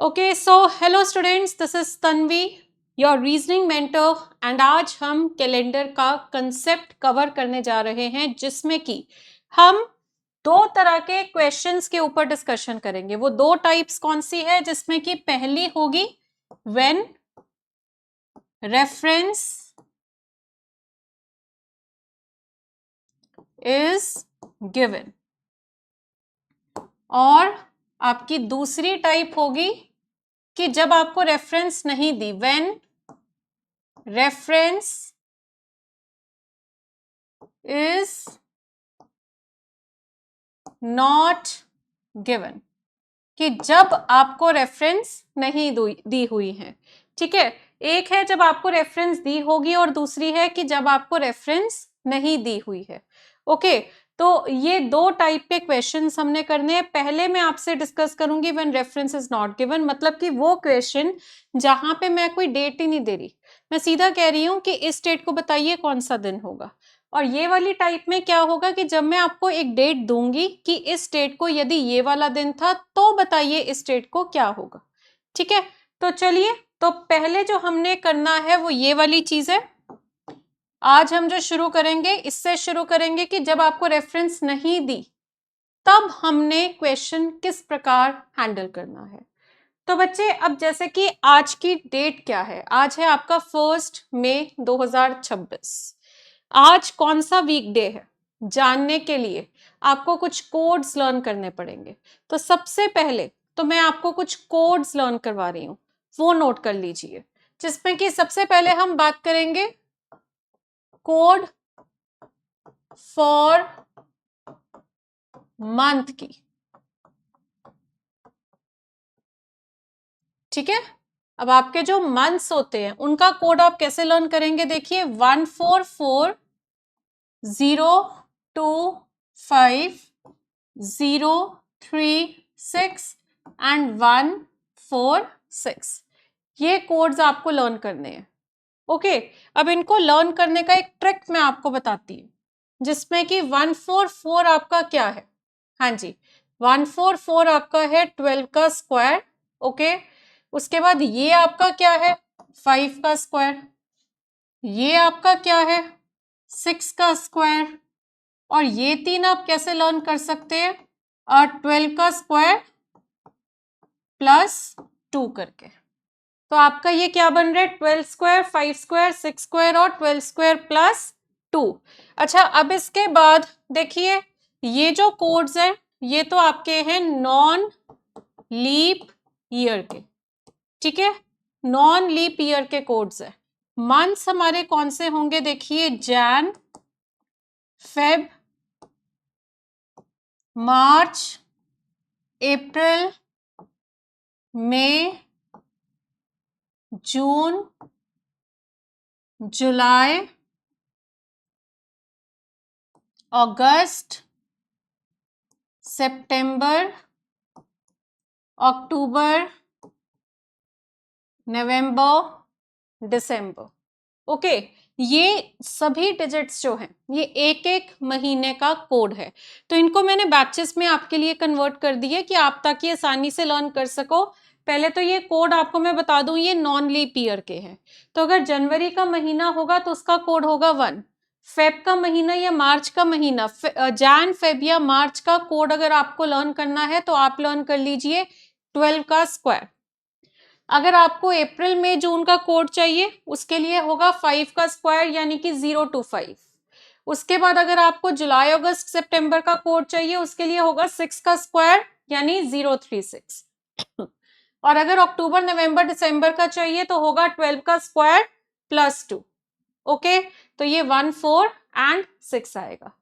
Okay so hello students, this is Tanvi, your reasoning mentor. And आज हम calendar का concept cover करने जा रहे हैं, जिसमें कि हम दो तरह के क्वेश्चंस के ऊपर डिस्कशन करेंगे। वो दो टाइप्स कौन सी है? जिसमें कि पहली होगी व्हेन रेफरेंस इज गिवन, और आपकी दूसरी टाइप होगी कि जब आपको रेफरेंस नहीं दी, when reference is not given, कि जब आपको रेफरेंस नहीं दी हुई है। ठीक है, एक है जब आपको रेफरेंस दी होगी और दूसरी है कि जब आपको रेफरेंस नहीं दी हुई है। ओके, तो ये दो टाइप के क्वेश्चंस हमने करने हैं। पहले मैं आपसे डिस्कस करूंगी when reference is not given, मतलब कि वो क्वेश्चन जहां पे मैं कोई डेट ही नहीं दे रही, मैं सीधा कह रही हूं कि इस डेट को बताइए कौन सा दिन होगा। और ये वाली टाइप में क्या होगा कि जब मैं आपको एक डेट दूंगी कि इस डेट को यदि ये वाला दिन था तो बताइए इस डेट को क्या होगा। ठीक है, तो चलिए, तो पहले जो हमने करना है वो ये वाली चीज है। आज हम जो शुरू करेंगे इससे शुरू करेंगे कि जब आपको रेफरेंस नहीं दी तब हमने क्वेश्चन किस प्रकार हैंडल करना है। तो बच्चे, अब जैसे कि आज की डेट क्या है? आज है आपका 1 मई 2026। आज कौन सा वीकडे है जानने के लिए आपको कुछ कोड्स लर्न करने पड़ेंगे। तो सबसे पहले तो मैं आपको कुछ कोड्स लर्न करवा रही हूं, वो नोट कर लीजिए। जिसमें कि सबसे पहले हम बात करेंगे कोड फॉर मंथ की। ठीक है, अब आपके जो मंथ्स होते हैं उनका कोड आप कैसे लर्न करेंगे? देखिए, 14402503 एंड 146, ये कोड्स आपको लर्न करने हैं। ओके, अब इनको लर्न करने का एक ट्रिक मैं आपको बताती हूँ, जिसमें कि 144 आपका क्या है? हाँ जी, 144 आपका है 12 का स्क्वायर। ओके, उसके बाद ये आपका क्या है? 5 का स्क्वायर। ये आपका क्या है? 6 का स्क्वायर। और ये तीन आप कैसे लर्न कर सकते हैं? 12 का स्क्वायर प्लस 2 करके। तो आपका ये क्या बन रहा है? 12 स्क्वायर, 5 स्क्वायर, 6 स्क्वायर और 12 स्क्वायर प्लस 2। अच्छा, अब इसके बाद देखिए, ये जो कोड्स हैं ये तो आपके हैं नॉन लीप ईयर के। ठीक है, नॉन लीप ईयर के कोड्स है। मंथ्स हमारे कौन से होंगे? देखिए, जैन, फेब, मार्च, अप्रैल, मई, जून, जुलाई, अगस्त, सितंबर, अक्टूबर, नवंबर, दिसंबर। ओके, ये सभी डिजिट्स जो हैं ये एक एक महीने का कोड है। तो इनको मैंने बैचेस में आपके लिए कन्वर्ट कर दिए कि आप ताकि आसानी से लर्न कर सको। पहले तो ये कोड आपको मैं बता दूं, ये नॉन लीप ईयर के हैं। तो अगर जनवरी का महीना होगा तो उसका कोड होगा 1। फेब का महीना या मार्च का महीना, जैन, फेब या मार्च का कोड अगर आपको लर्न करना है तो आप लर्न कर लीजिए 12 का स्क्वायर। अगर आपको अप्रैल मई जून का कोड चाहिए उसके लिए होगा 5 का स्क्वायर, यानी कि 0 to 5। उसके बाद अगर आपको जुलाई, अगस्त, सितंबर का कोड चाहिए उसके लिए होगा 6 का स्क्वायर, यानी 036। और अगर अक्टूबर, नवंबर, दिसंबर का चाहिए तो होगा 12 का स्क्वायर प्लस 2। ओके, तो ये 1, 4 एंड 6 आएगा।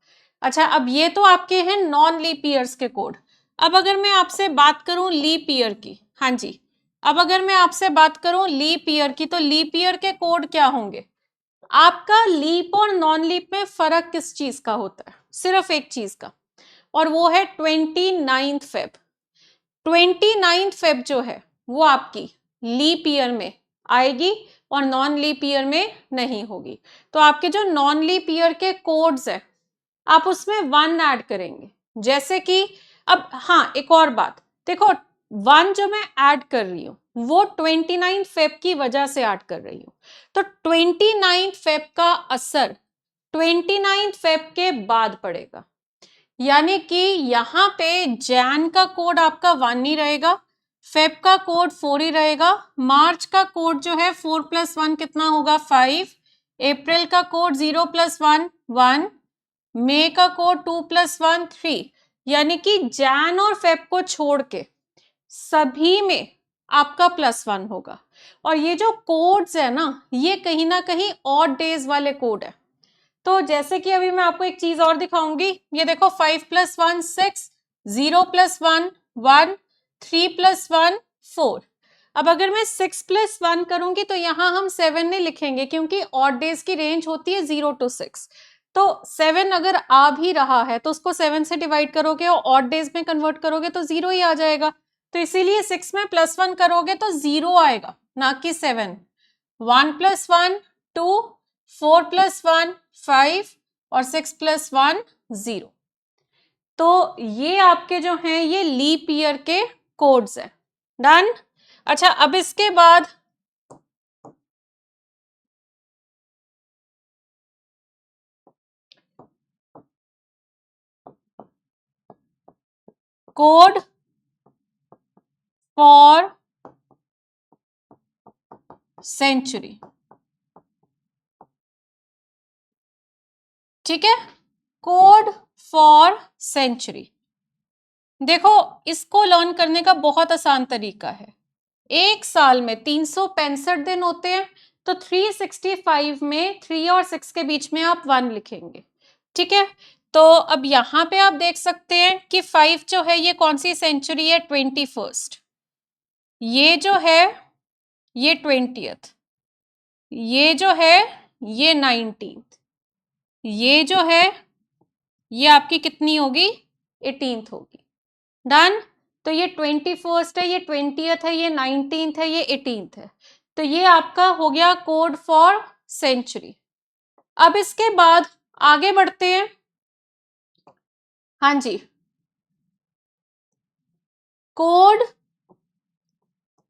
अच्छा, अब ये तो आपके हैं नॉन लीप ईयर्स के कोड। अब अगर मैं आपसे बात करूं लीप ईयर की, हाँ जी, अब अगर मैं आपसे बात करूं लीप ईयर की, तो लीप ईयर के कोड क्या होंगे? आपका लीप और नॉन लीप में फर्क किस चीज का होता है? सिर्फ एक चीज का, और वो है 29 फेब। 29 फेब जो है वो आपकी लीप ईयर में आएगी और नॉन लीप ईयर में नहीं होगी। तो आपके जो नॉन लीप ईयर के कोड्स है आप उसमें 1 ऐड करेंगे। जैसे कि अब हाँ, एक और बात देखो, 1 जो मैं ऐड कर रही हूं वो 29 फेब की वजह से ऐड कर रही हूं, तो 29 फेब का असर 29 फेब के बाद पड़ेगा, यानी कि यहां पे जैन का कोड आपका 1 ही रहेगा, फेब का कोड 4 ही रहेगा, मार्च का कोड जो है 4 + 1 कितना होगा 5, अप्रैल का कोड 0 + 1 1, मई का कोड 2 + 1 3, यानी कि जैन और फेब को छोड़ के सभी में आपका +1 होगा। और ये जो कोड्स है ना, ये कहीं ना कहीं ऑड डेज वाले कोड है। तो जैसे कि अभी मैं आपको एक चीज और दिखाऊंगी, ये देखो 5 + 1 6, 0 + 1 1, 3 + 1 4। अब अगर मैं 6 + 1 करूंगी तो यहां हम 7 नहीं लिखेंगे, क्योंकि ऑड डेज की रेंज होती है 0 to 6। तो 7 अगर आ भी रहा है तो उसको 7 से डिवाइड करोगे और ऑड डेज में कन्वर्ट करोगे तो 0 ही आ जाएगा। तो इसीलिए 6 में +1 करोगे तो 0 आएगा, ना कि 7। 1 + 1 2, 4 + 1 5 और 6 + 1 0। तो ये आपके जो हैं ये लीप ईयर के कोड्स हैं। डन। अच्छा, अब इसके बाद कोड फॉर सेंचुरी, ठीक है, कोड फॉर सेंचुरी। देखो, इसको लर्न करने का बहुत आसान तरीका है। एक साल में 365 दिन होते हैं, तो 365 में 3 और 6 के बीच में आप 1 लिखेंगे, ठीक है। तो अब यहां पे आप देख सकते हैं कि 5 जो है ये कौन सी सेंचुरी है, 21st। ये जो है ये 20th, ये जो है ये 19th, ये जो है ये आपकी कितनी होगी, 18th होगी। डन। तो ये 21st है, ये 20th है, ये 19th है, ये 18th है। तो ये आपका हो गया कोड फॉर सेंचुरी। अब इसके बाद आगे बढ़ते हैं। हाँ जी, कोड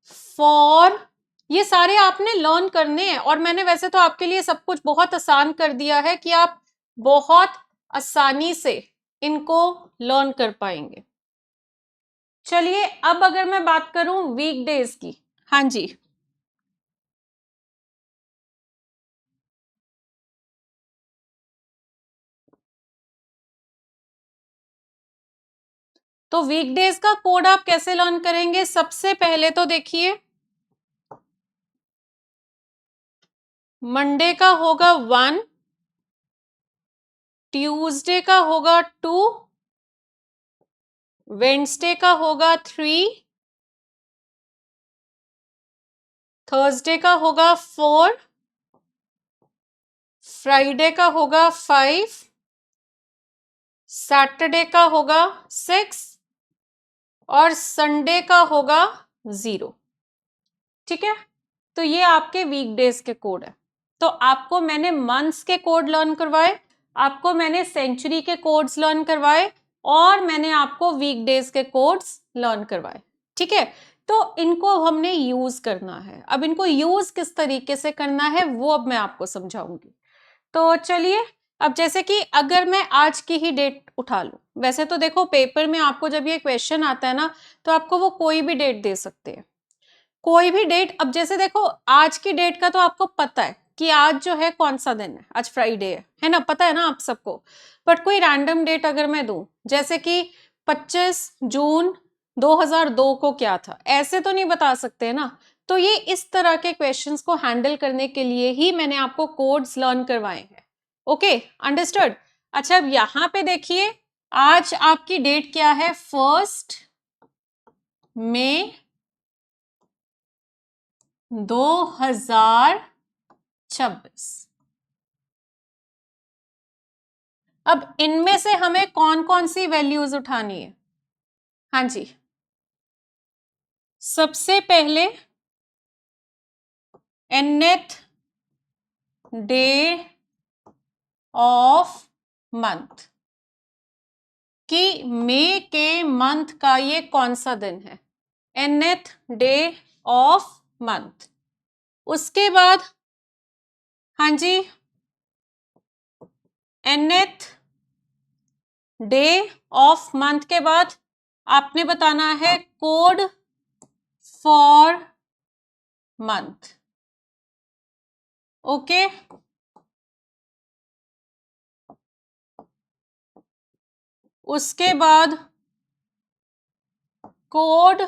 फॉर, ये सारे आपने लर्न करने हैं, और मैंने वैसे तो आपके लिए सब कुछ बहुत आसान कर दिया है कि आप बहुत आसानी से इनको लर्न कर पाएंगे। चलिए, अब अगर मैं बात करूं वीकडेज की। हाँ जी, तो वीकडेज का कोड आप कैसे लर्न करेंगे, सबसे पहले तो देखिए, मंडे का होगा 1, ट्यूसडे का होगा 2, वेडनेसडे का होगा 3, थर्सडे का होगा 4, फ्राइडे का होगा 5, सैटरडे का होगा 6 और संडे का होगा 0, ठीक है। तो ये आपके वीकडेज के कोड है। तो आपको मैंने मंथ्स के कोड लर्न करवाए, आपको मैंने सेंचुरी के कोड्स लर्न करवाए, और मैंने आपको वीकडेज के कोड्स लर्न करवाए, ठीक है। तो इनको हमने यूज करना है। अब इनको यूज किस तरीके से करना है वो अब मैं आपको समझाऊंगी। तो चलिए, अब जैसे कि अगर मैं आज की ही डेट उठा लूं, वैसे तो देखो पेपर में आपको जब ये क्वेश्चन आता है ना, तो आपको वो कोई भी डेट दे सकते हैं, कोई भी डेट। अब जैसे देखो, आज की डेट का तो आपको पता है कि आज जो है कौन सा दिन है, आज फ्राइडे है ना, पता है ना आप सबको। बट कोई रैंडम डेट अगर मैं दूं, जैसे कि 25 जून 2002 को क्या था, ऐसे तो नहीं बता सकते ना। तो ये इस तरह के क्वेश्चंस को हैंडल करने के लिए ही मैंने आपको कोड्स लर्न करवाए हैं। Okay, understood. अच्छा, अब यहां पे देखिए, आज आपकी डेट क्या है, 1 मई 2026। अब इनमें से हमें कौन कौन सी वैल्यूज उठानी है। हाँ जी, सबसे पहले nth डे ऑफ मंथ, कि मई के मंथ का ये कौन सा दिन है, nth डे ऑफ मंथ। उसके बाद हाँ जी nth डे ऑफ मंथ के बाद आपने बताना है कोड फॉर मंथ। ओके, उसके बाद code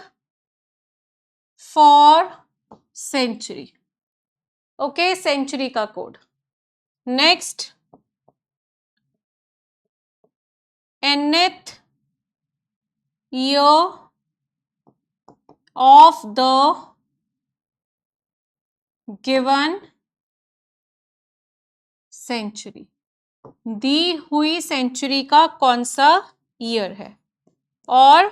for century. Okay, century का code. Next nth year of the given century. दी हुई सेंचुरी का कौन सा ईयर है, और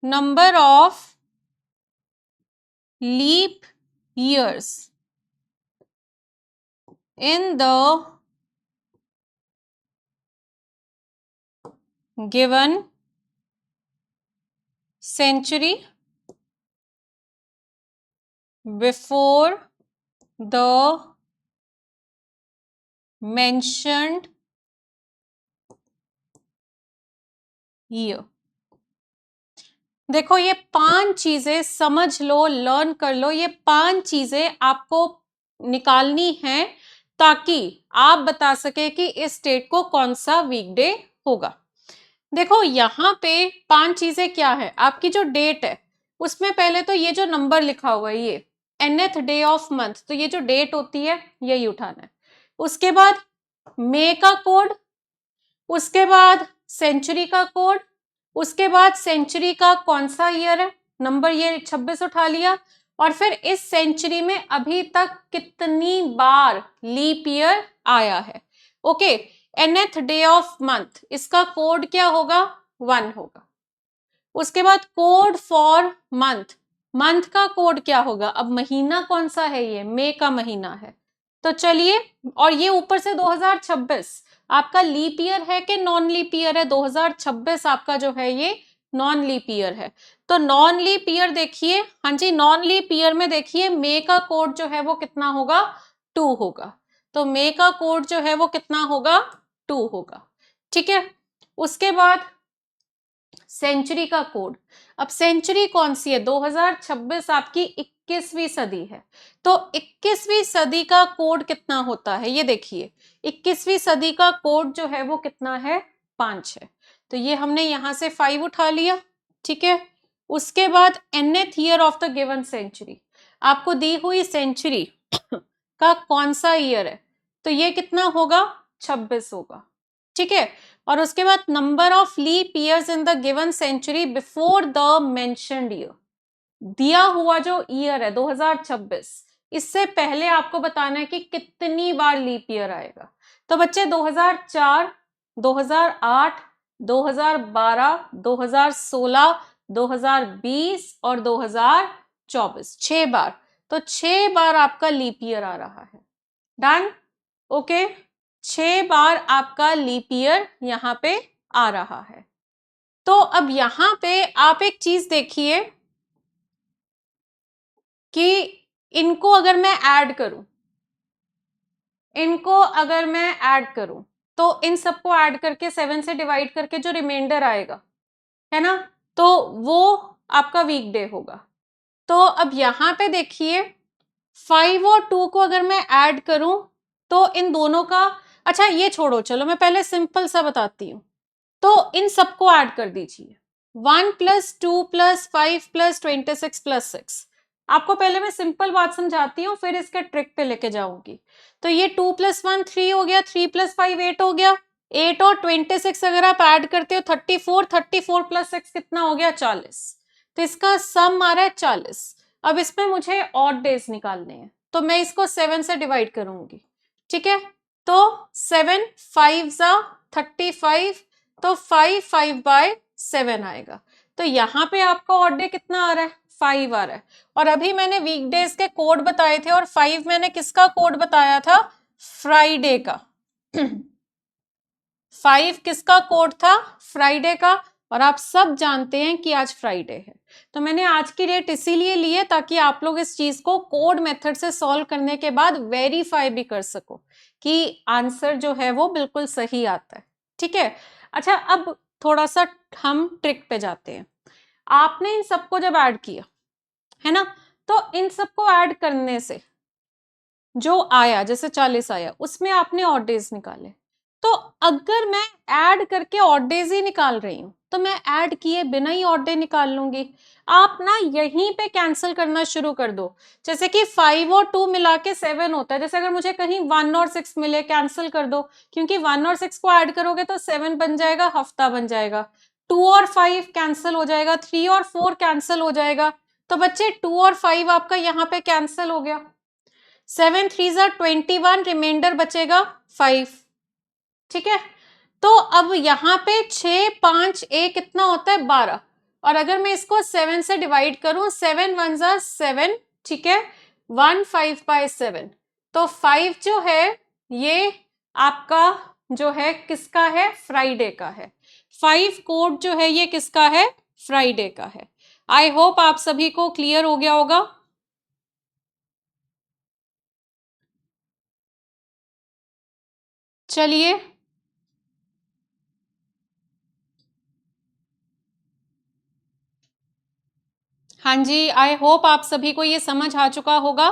number of leap years in the given century before the mentioned year। देखो ये 5 चीजें समझ लो, लर्न कर लो। ये 5 चीजें आपको निकालनी है ताकि आप बता सके कि इस डेट को कौन सा वीकडे होगा। देखो यहाँ पे 5 चीजें क्या है, आपकी जो डेट है उसमें पहले तो ये जो नंबर लिखा हुआ है ये nth डे ऑफ मंथ, तो ये जो डेट होती है यही उठाना है। उसके बाद मे का कोड, उसके बाद सेंचुरी का कोड, उसके बाद सेंचुरी का कौन सा ईयर है, नंबर ये 26 उठा लिया, और फिर इस सेंचुरी में अभी तक कितनी बार लीप ईयर आया है। Okay, nth day of month, इसका कोड क्या होगा, 1 होगा। उसके बाद कोड फॉर मंथ, मंथ का कोड क्या होगा, अब महीना कौन सा है, ये मई का महीना है। तो चलिए, और ये ऊपर से 2026 आपका लीप ईयर है कि नॉन लीप ईयर है, 2026 आपका जो है ये नॉन लीप ईयर है। तो नॉन लीप ईयर देखिए, हाँ जी नॉन लीप ईयर में देखिए मई का कोड जो है वो कितना होगा, 2 होगा। तो मई का कोड जो है वो कितना होगा, 2 होगा। ठीक है, उसके बाद सेंचुरी का कोड, अब सेंचुरी कौन सी है, 2026 आपकी 21वीं सदी है। तो 21वीं सदी का कोड कितना होता है, ये देखिए 21वीं सदी का कोड जो है वो कितना है, 5 है। तो ये हमने यहां से 5 उठा लिया। ठीक है, उसके बाद nth year of the given century, आपको दी हुई सेंचुरी का कौन सा ईयर है, तो ये कितना होगा, 26 होगा। ठीक है, और उसके बाद number of leap years in the given century before the mentioned year, दिया हुआ जो ईयर है 2026, इससे पहले आपको बताना है कि कितनी बार लीप ईयर आएगा। तो बच्चे 2004, 2008, 2012, 2016, 2020 और 2024, 6 बार। तो 6 बार आपका लीप ईयर आ रहा है। डन, ओके, 6 बार आपका लीप ईयर यहां पे आ रहा है। तो अब यहां पे आप एक चीज देखिए कि इनको अगर मैं ऐड करूं, इनको अगर मैं ऐड करूं, तो इन सबको ऐड करके 7 से डिवाइड करके जो रिमाइंडर आएगा है ना, तो वो आपका वीकडे होगा। तो अब यहां पे देखिए 5 और 2 को अगर मैं ऐड करूं तो इन दोनों का, अच्छा ये छोड़ो, चलो मैं पहले सिंपल सा बताती हूं। तो इन सबको ऐड कर दीजिए, 1 + 2 + 5 + 26 + 6। आपको पहले मैं सिंपल बात समझाती हूँ, फिर इसके ट्रिक पे लेके जाऊंगी। तो ये 2 + 1 3 हो गया, 3 + 5 8 हो गया, 8 और 26 अगर आप ऐड करते हो 34, 34 + 6 कितना हो गया, 40। तो इसका सम आ रहा है 40। अब इसमें मुझे ऑड डेज निकालने हैं, तो मैं इसको 7 से डिवाइड करूंगी। ठीक है, तो 7 5 ज़ा 35, तो 5/7 आएगा। तो यहाँ पे आपका ऑड डे कितना आ रहा है, 5 आ रहा है। और अभी मैंने वीकडेज के कोड बताए थे, और 5 मैंने किसका कोड बताया था, फ्राइडे का। 5 किसका कोड था, फ्राइडे का। और आप सब जानते हैं कि आज फ्राइडे है, तो मैंने आज की डेट इसीलिए ली है ताकि आप लोग इस चीज को कोड मेथड से सॉल्व करने के बाद वेरीफाई भी कर सको कि आंसर जो है वो बिल्कुल सही आता है। ठीक है, अच्छा अब थोड़ा सा हम ट्रिक पे जाते हैं। आपने इन सबको जब ऐड किया है ना, तो इन सबको ऐड करने से जो आया, जैसे 40 आया, उसमें आपने ऑड डेज निकाले। तो अगर मैं ऐड करके ऑड डेज ही निकाल रही हूं तो मैं ऐड किए बिना ही ऑड डे निकाल लूंगी। आप ना यहीं पे कैंसिल करना शुरू कर दो। जैसे कि 5 और 2 मिला के 7 होता है, जैसे अगर मुझे कहीं 1 और 6 मिले, कैंसिल कर दो, क्योंकि 1 और 6 को ऐड करोगे तो 7 बन जाएगा, हफ्ता बन जाएगा। 2 और 5 कैंसिल हो जाएगा, 3 और 4 कैंसिल हो जाएगा। तो बच्चे 2 और 5 आपका यहाँ पे कैंसिल हो गया। 7 3 21, रिमाइंडर बचेगा 5। ठीक है, तो अब यहाँ पे 6 5 1 कितना होता है 12, और अगर मैं इसको 7 से डिवाइड करूं, 7 1 7, ठीक है, 1 5 बाय 7, तो 5 जो है ये आपका जो है किसका है, फ्राइडे का है। 5 कोड जो है ये किसका है, फ्राइडे का है। आई होप आप सभी को क्लियर हो गया होगा। चलिए, हाँ जी, आई होप आप सभी को ये समझ आ चुका होगा।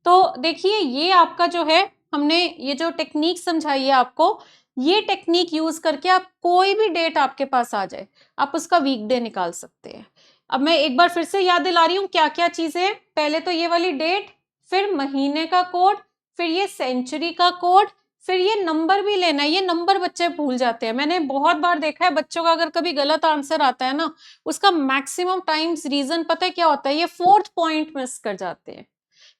तो देखिए, ये आपका जो है, हमने ये जो टेक्निक समझाई है आपको, ये टेक्निक यूज करके आप कोई भी डेट आपके पास आ जाए, आप उसका वीकडे निकाल सकते हैं। अब मैं एक बार फिर से याद दिला रही हूँ क्या क्या चीजें हैं। पहले तो ये वाली डेट, फिर महीने का कोड, फिर ये सेंचुरी का कोड, फिर ये नंबर भी लेना है। ये नंबर बच्चे भूल जाते हैं, मैंने बहुत बार देखा है बच्चों का, अगर कभी गलत आंसर आता है ना, उसका मैक्सिमम टाइम्स रीजन पता है क्या होता है, ये 4th पॉइंट मिस कर जाते हैं।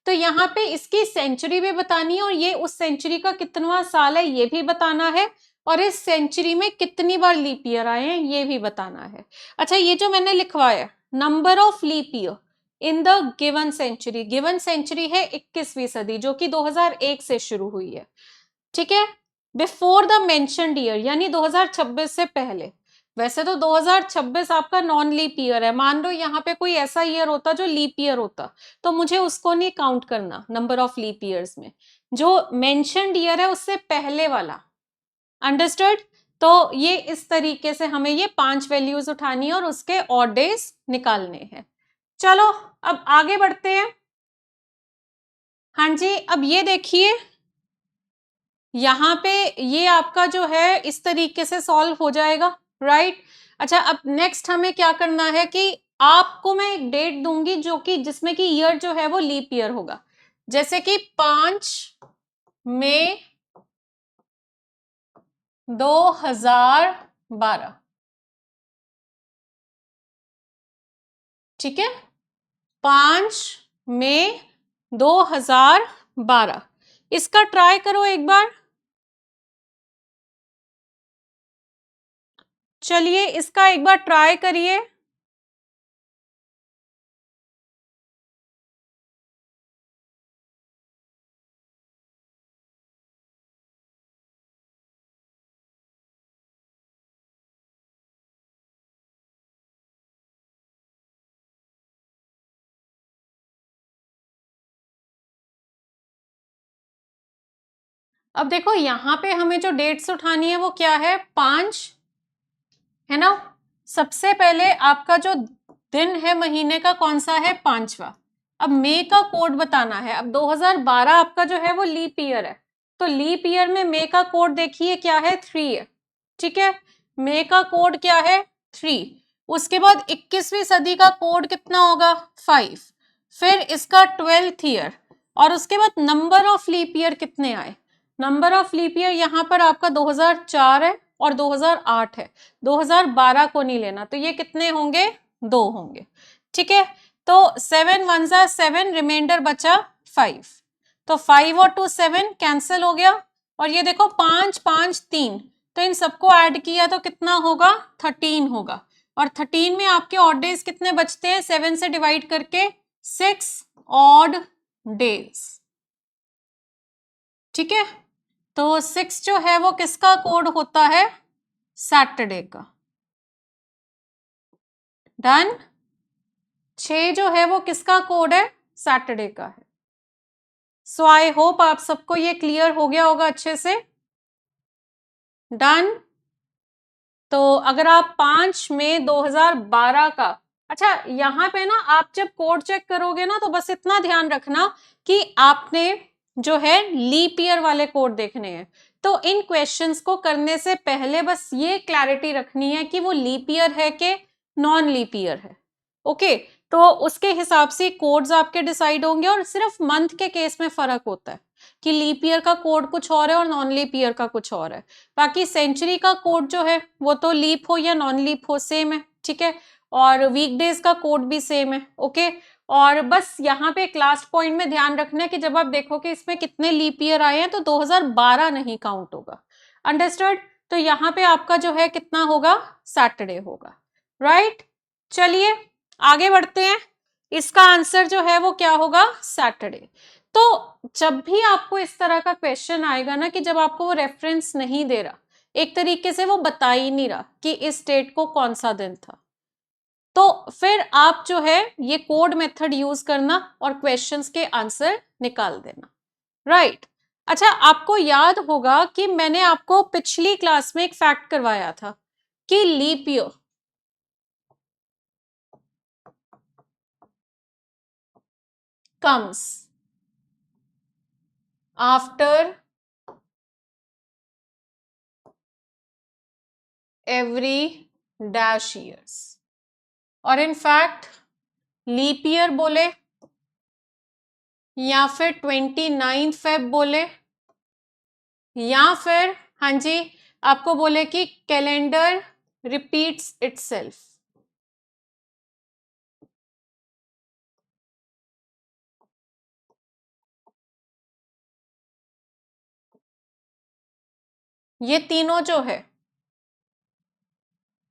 तो यहाँ पे इसकी सेंचुरी भी बतानी है, और ये उस सेंचुरी का कितनवां साल है ये भी बताना है, और इस सेंचुरी में कितनी बार लीप ईयर आए हैं ये भी बताना है। अच्छा, ये जो मैंने लिखवाया number of leap year in the given century है 21वीं सदी, जो कि 2001 से शुरू हुई है। ठीक है, बिफोर द मेंशन्ड ईयर यानी 2026 से पहले। वैसे तो 2026 आपका नॉन लीप ईयर है, मान लो यहाँ पे कोई ऐसा ईयर होता जो लीप ईयर होता, तो मुझे उसको नहीं काउंट करना नंबर ऑफ लीप ईयर्स में, जो मेंशन्ड ईयर है उससे पहले वाला। अंडरस्टूड? तो ये इस तरीके से हमें ये 5 वैल्यूज उठानी है और उसके ऑड डेज निकालने हैं। चलो अब आगे बढ़ते हैं। हाँ जी, अब ये देखिए, यहाँ पे ये आपका जो है इस तरीके से सॉल्व हो जाएगा, राइट। अच्छा, अब नेक्स्ट हमें क्या करना है कि आपको मैं एक डेट दूंगी जो कि जिसमें कि ईयर जो है वो लीप ईयर होगा, जैसे कि 5 मई 2012। ठीक है, 5 मई 2012, इसका ट्राई करो एक बार। चलिए इसका एक बार ट्राई करिए। अब देखो यहाँ पे हमें जो डेट्स उठानी है वो क्या है, 5 है ना। सबसे पहले आपका जो दिन है महीने का कौन सा है, 5वां। अब मई का कोड बताना है। अब 2012 आपका जो है वो लीप ईयर है, तो लीप ईयर में मई का कोड देखिए क्या है, 3 है। ठीक है, मई का कोड क्या है, 3। उसके बाद 21वीं सदी का कोड कितना होगा, 5। फिर इसका 12th ईयर, और उसके बाद नंबर ऑफ लीप ईयर कितने आए। नंबर ऑफ लीप ईयर यहाँ पर आपका 2004 है और 2008 है, 2012 को नहीं लेना, तो ये कितने होंगे, 2 होंगे। ठीक है, तो 7 1 7, रिमाइंडर बचा 5, तो 5 और 2 7 कैंसिल हो गया। और ये देखो 5 5 3, तो इन सबको ऐड किया तो कितना होगा, 13 होगा। और 13 में आपके ऑड डेज कितने बचते हैं, 7 से डिवाइड करके 6 ऑड डेज। ठीक है, तो 6 जो है वो किसका कोड होता है, सैटरडे का। डन। 6 जो है वो किसका कोड है? सैटरडे का है। सो आई होप आप सबको ये क्लियर हो गया होगा अच्छे से। डन। तो अगर आप 5 मई 2012 का, अच्छा यहाँ पे ना आप जब कोड चेक करोगे ना तो बस इतना ध्यान रखना कि आपने जो है लीप ईयर वाले कोड देखने हैं। तो इन क्वेश्चंस को करने से पहले बस ये क्लैरिटी रखनी है कि वो लीप ईयर है कि नॉन लीप ईयर है। ओके, तो उसके हिसाब से कोड्स आपके डिसाइड होंगे और सिर्फ मंथ के केस में फर्क होता है कि लीप ईयर का कोड कुछ और है और नॉन लीप ईयर का कुछ और है। बाकी सेंचुरी का कोड जो है वो तो लीप हो या नॉन लीप हो सेम है, ठीक है। और वीकडेज का कोड भी सेम है। ओके, और बस यहाँ पे एक लास्ट पॉइंट में ध्यान रखना है कि जब आप देखो कि इसमें कितने लीप ईयर आए हैं तो 2012 नहीं काउंट होगा। अंडरस्टूड? तो यहाँ पे आपका जो है कितना होगा? सैटरडे होगा। राइट, चलिए आगे बढ़ते हैं। इसका आंसर जो है वो क्या होगा? सैटरडे। तो जब भी आपको इस तरह का क्वेश्चन आएगा ना कि जब आपको वो रेफरेंस नहीं दे रहा, एक तरीके से वो बता ही नहीं रहा कि इस डेट को कौन सा दिन था, तो फिर आप जो है ये कोड मेथड यूज करना और क्वेश्चंस के आंसर निकाल देना। राइट। अच्छा, आपको याद होगा कि मैंने आपको पिछली क्लास में एक फैक्ट करवाया था कि leap year comes after every dash years, और इन फैक्ट लीप ईयर बोले या फिर 29 फेब बोले या फिर हाँ जी आपको बोले कि कैलेंडर रिपीट्स इटसेल्फ, ये तीनों जो है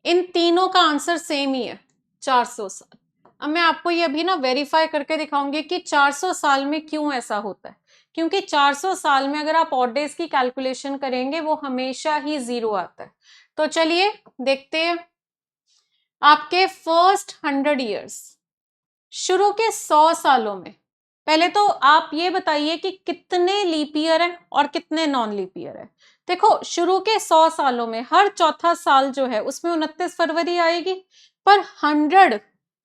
इन तीनों का आंसर सेम ही है, 400 साल। अब मैं आपको ये अभी ना वेरीफाई करके दिखाऊंगी कि 400 साल में क्यों ऐसा होता है, क्योंकि 400 साल में अगर आप ऑड डेज की कैलकुलेशन करेंगे वो हमेशा ही 0 आता है। तो चलिए देखते हैं। आपके फर्स्ट 100 ईयर्स, शुरू के 100 सालों में, पहले तो आप ये बताइए कि कितने लीप ईयर है और कितने नॉन लीप ईयर है। देखो शुरू के 100 सालों में हर चौथा साल जो है उसमें 29 फरवरी आएगी, पर 100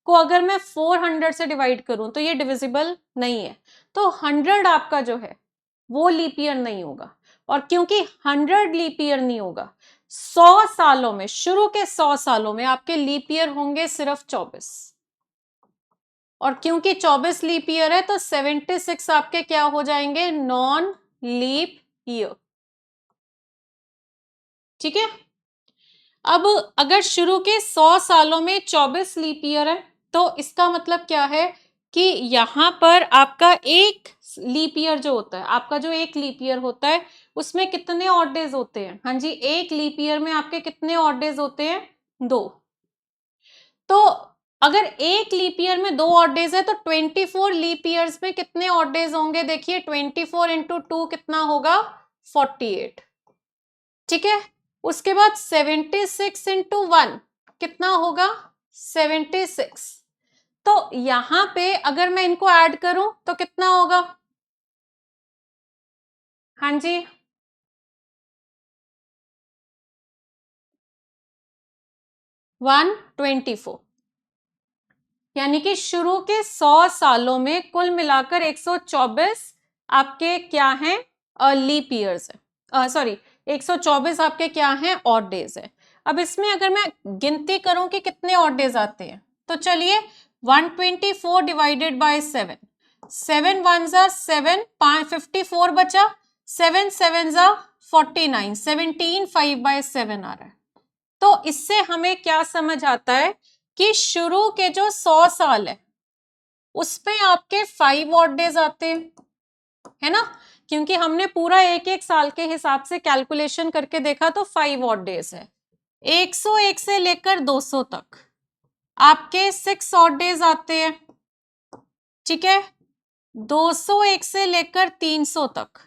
को अगर मैं 400 से डिवाइड करूं तो ये डिविजिबल नहीं है, तो 100 आपका जो है वो लीप ईयर नहीं होगा। और क्योंकि 100 लीप ईयर नहीं होगा, 100 सालों में, शुरू के 100 सालों में आपके लीप ईयर होंगे सिर्फ 24, और क्योंकि 24 लीप ईयर है तो 76 आपके क्या हो जाएंगे? Non leap year. ठीक है। अब अगर शुरू के 100 सालों में 24 लीप ईयर है तो इसका मतलब क्या है कि यहां पर आपका एक लीप ईयर जो होता है, आपका जो एक लीप ईयर होता है उसमें कितने ऑड डेज होते हैं? हाँ जी, एक लीप ईयर में आपके कितने ऑड डेज होते हैं? 2। तो अगर एक लीप ईयर में 2 ऑड डेज है तो 24 लीप ईयर्स में कितने ऑड डेज होंगे? देखिए 24 इंटू 2 कितना होगा? 48। ठीक है। उसके बाद 76 इंटू 1 कितना होगा? 76। तो यहां पे अगर मैं इनको ऐड करूं तो कितना होगा? हाँ जी, 124। यानी कि शुरू के 100 सालों में कुल मिलाकर 124 आपके क्या हैं? लीप ईयर्स है, सॉरी 124 आपके क्या हैं? ऑड डेज है। अब इसमें अगर मैं गिनती करूं कि कितने ऑड डेज आते हैं तो चलिए 124 डिवाइडेड बाय 7, 7 1 जा 7, 54 बचा, 7 7 जा 49, 17 5 बाय 7 आ रहा है। तो इससे हमें क्या समझ आता है कि शुरू के जो 100 साल है उसपे आपके 5 ऑड डेज आते हैं, है ना, क्योंकि हमने पूरा एक एक साल के हिसाब से कैलकुलेशन करके देखा तो 5 ऑड डेज है। 101 से लेकर 200 तक आपके 6 ऑड डेज आते हैं। ठीक है। 201 से लेकर 300 तक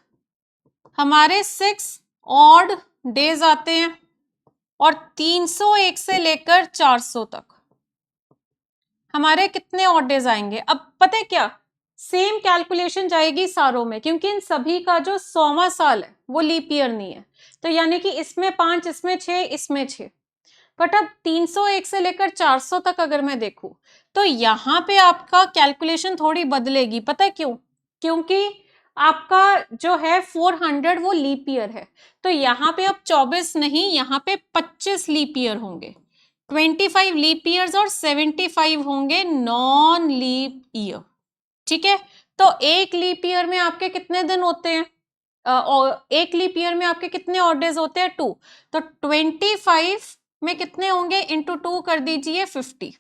हमारे 6 ऑड डेज आते हैं, और 301 से लेकर 400 तक हमारे कितने ऑड डेज आएंगे? अब पता है क्या, सेम कैलकुलेशन जाएगी सारों में, क्योंकि इन सभी का जो 100वां साल है वो लीप ईयर नहीं है, तो यानी कि इसमें 5, इसमें 6, इसमें 6। बट अब 301 से लेकर 400 तक अगर मैं देखूं तो यहाँ पे आपका कैलकुलेशन थोड़ी बदलेगी। पता है क्यों? क्योंकि आपका जो है 400 वो लीप ईयर है, तो यहाँ पे अब 24 नहीं, यहाँ पे 25 लीप ईयर होंगे, 25 लीप ईयर्स और 75 होंगे नॉन लीप ईयर। ठीक है, तो एक लीप ईयर में आपके कितने दिन होते हैं? और एक लीप ईयर में आपके कितने ऑड डेज होते हैं? 2। तो 25 में कितने होंगे? इंटू 2 कर दीजिए 50।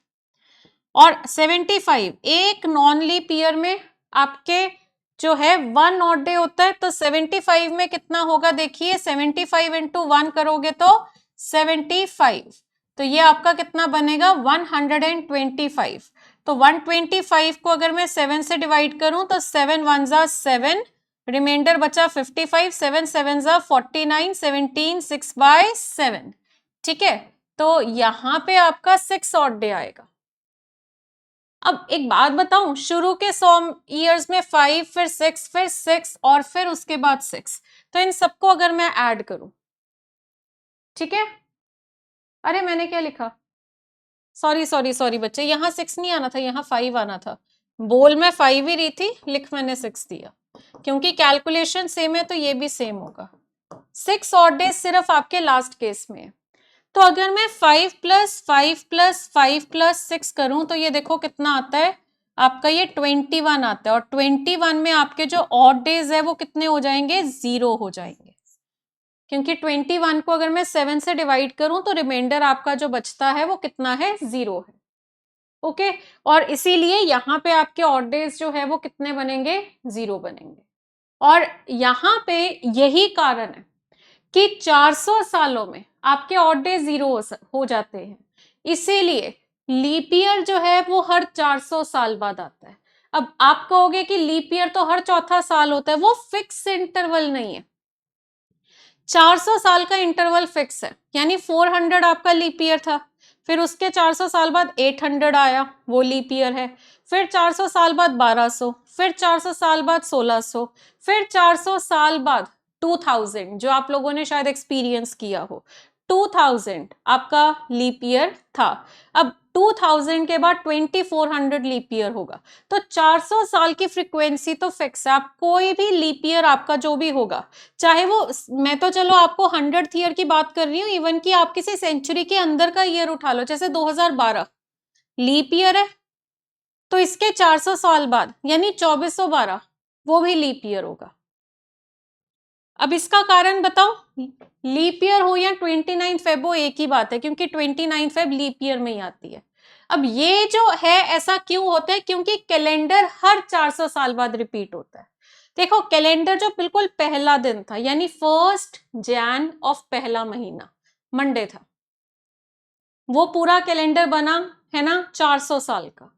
और 75 एक नॉन लीप ईयर में आपके जो है 1 ऑड डे होता है, तो 75 में कितना होगा? देखिए 75 इंटू 1 करोगे तो 75, तो ये आपका कितना बनेगा? 125। तो 125 को अगर मैं 7 से डिवाइड करूं तो 7 1 जा 7, रिमाइंडर बचा 55, 7 7 जा 49, 17 6/7। ठीक है, तो यहां पे आपका 6 ऑड डे आएगा। अब एक बात बताऊं, शुरू के 100 ईयर्स में 5, फिर 6, फिर 6 और फिर उसके बाद 6, तो इन सबको अगर मैं ऐड करूं, ठीक है, अरे मैंने क्या लिखा, सॉरी सॉरी सॉरी बच्चे, यहाँ 6 नहीं आना था, यहाँ 5 आना था। बोल मैं 5 ही रही थी, लिख मैंने 6 दिया, क्योंकि कैलकुलेशन सेम है तो ये भी सेम होगा। 6 ऑड डेज सिर्फ आपके लास्ट केस में है। तो अगर मैं 5 + 5 + 5 + 6 करूं तो ये देखो कितना आता है आपका, ये 21 आता है, और 21 में आपके जो ऑड डेज है वो कितने हो जाएंगे? 0 हो जाएंगे, क्योंकि 21 को अगर मैं 7 से डिवाइड करूं तो रिमाइंडर आपका जो बचता है वो कितना है? 0 है। ओके, और इसीलिए यहाँ पे आपके ऑड डेज जो है वो कितने बनेंगे? 0 बनेंगे। और यहाँ पे यही कारण है कि 400 सालों में आपके ऑड डे 0 हो जाते हैं, इसीलिए लीप ईयर जो है वो हर 400 साल बाद आता है। अब आप कहोगे कि लीप ईयर तो हर चौथा साल होता है, वो फिक्स इंटरवल नहीं है। 400 साल का इंटरवल फिक्स है, यानी 400 आपका लीप ईयर था, फिर उसके 400 साल बाद 800 आया, वो लीप ईयर है, फिर 400 साल बाद 1200, फिर 400 साल बाद 1600, फिर 400 साल बाद 2000, जो आप लोगों ने शायद एक्सपीरियंस किया हो, 2000 आपका लीप ईयर था। अब 2000 के बाद 2400 लीप ईयर होगा, तो 400 साल की फ्रीक्वेंसी तो फिक्स है। आप कोई भी लीप ईयर आपका जो भी होगा, चाहे वो, मैं तो चलो आपको 100th ईयर की बात कर रही हूँ, इवन कि आप किसी सेंचुरी के अंदर का ईयर उठा लो, जैसे 2012 लीप ईयर है, तो इसके 400 साल बाद यानी 2412 वो भी लीप ईयर होगा। अब इसका कारण बताओ, लीप ईयर हो या 29 फेब वो एक ही बात है, क्योंकि 29 फेब लीप ईयर में ही आती है। अब ये जो है ऐसा क्यों होता है? क्योंकि कैलेंडर हर 400 साल बाद रिपीट होता है। देखो कैलेंडर जो बिल्कुल पहला दिन था, यानी 1 जैन ऑफ पहला महीना मंडे था, वो पूरा कैलेंडर बना है ना 400 साल का।